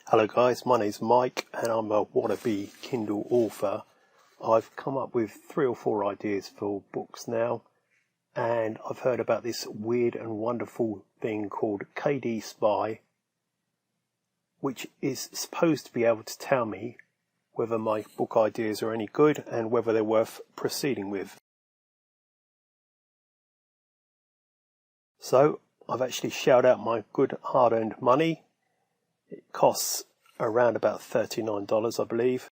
Hello guys, my name's Mike and I'm a wannabe Kindle author. I've come up with 3 or 4 ideas for books now, and I've heard about this weird and wonderful thing called Createspace, which is supposed to be able to tell me whether my book ideas are any good and whether they're worth proceeding with. So I've actually shelled out my good hard-earned money. It costs around about $39, I believe,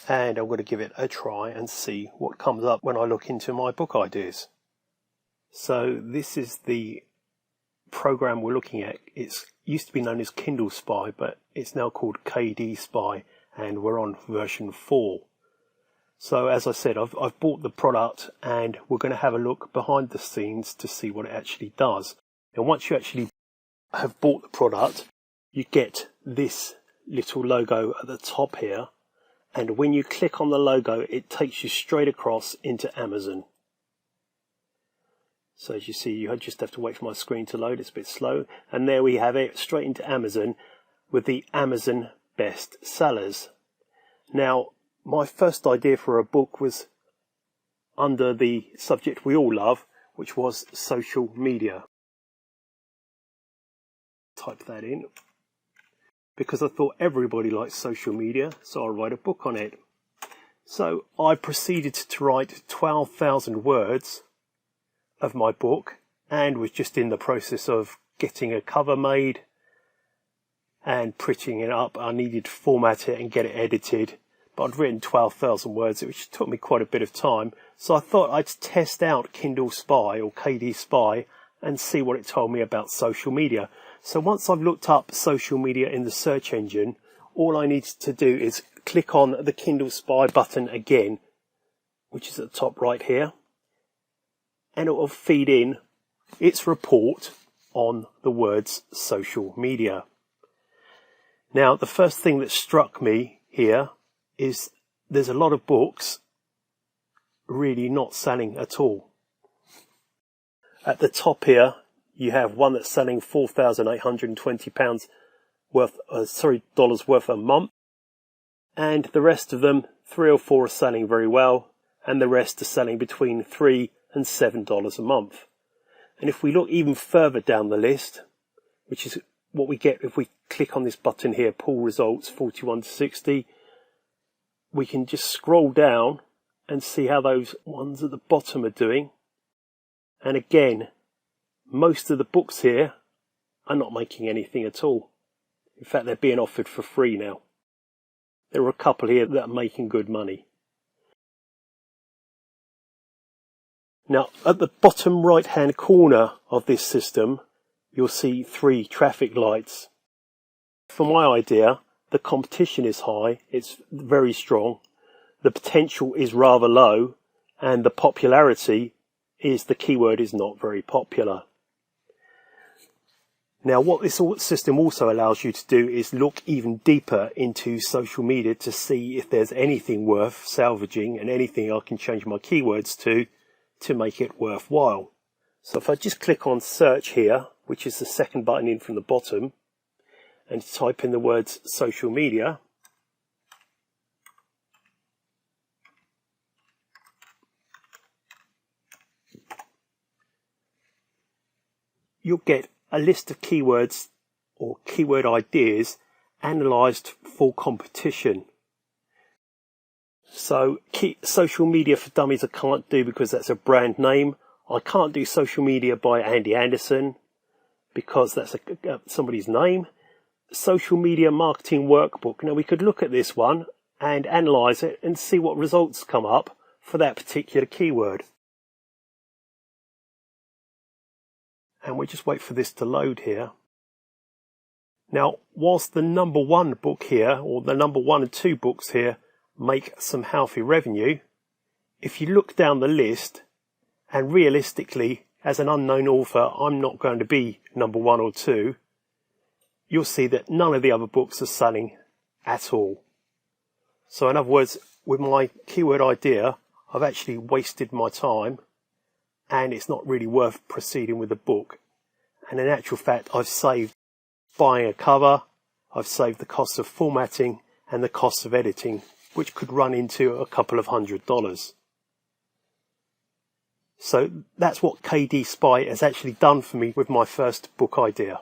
and I'm going to give it a try and see what comes up when I look into my book ideas. So this is the program we're looking at. It used to be known as Kindle Spy, but it's now called Createspace, and we're on version 4. So as I said, I've bought the product and we're going to have a look behind the scenes to see what it actually does. And once you actually have bought the product, you get this little logo at the top here, and when you click on the logo it takes you straight across into Amazon. So as you see, you just have to wait for my screen to load, it's a bit slow, and there we have it, straight into Amazon with the Amazon best sellers. Now my first idea for a book was under the subject we all love, which was social media. Type that in, because I thought everybody likes social media, so I'll write a book on it. So I proceeded to write 12,000 words of my book, and was just in the process of getting a cover made and printing it up. I needed to format it and get it edited, but I'd written 12,000 words, which took me quite a bit of time. So I thought I'd test out Kindle Spy or Createspace and see what it told me about social media. So once I've looked up social media in the search engine, all I need to do is click on the Kindle Spy button again, which is at the top right here, and it will feed in its report on the words social media. Now, the first thing that struck me here is there's a lot of books really not selling at all. At the top here, you have one that's selling $4,820 dollars worth a month, and the rest of them, 3 or 4 are selling very well, and the rest are selling between $3 and $7 a month. And if we look even further down the list, which is what we get if we click on this button here, pull results 41 to 60, we can just scroll down and see how those ones at the bottom are doing. And again, most of the books here are not making anything at all. In fact, they're being offered for free now. There are a couple here that are making good money. Now, at the bottom right-hand corner of this system, you'll see 3 traffic lights. For my idea, the competition is high, it's very strong, the potential is rather low, and the popularity is the keyword is not very popular. Now, what this system also allows you to do is look even deeper into social media to see if there's anything worth salvaging and anything I can change my keywords to make it worthwhile. So if I just click on search here, which is the second button in from the bottom, and type in the words social media, you'll get a list of keywords or keyword ideas analysed for competition. So social media for dummies I can't do because that's a brand name. I can't do social media by Andy Anderson because that's somebody's name. Social media marketing workbook. Now we could look at this one and analyse it and see what results come up for that particular keyword. And we'll just wait for this to load here. Now, whilst the number 1 book here, or the number 1 and 2 books here, make some healthy revenue, if you look down the list, and realistically, as an unknown author, I'm not going to be number 1 or 2, you'll see that none of the other books are selling at all. So in other words, with my keyword idea, I've actually wasted my time, and it's not really worth proceeding with the book. And in actual fact, I've saved buying a cover, I've saved the cost of formatting and the cost of editing, which could run into a couple of $100. So that's what KD Spy has actually done for me with my first book idea.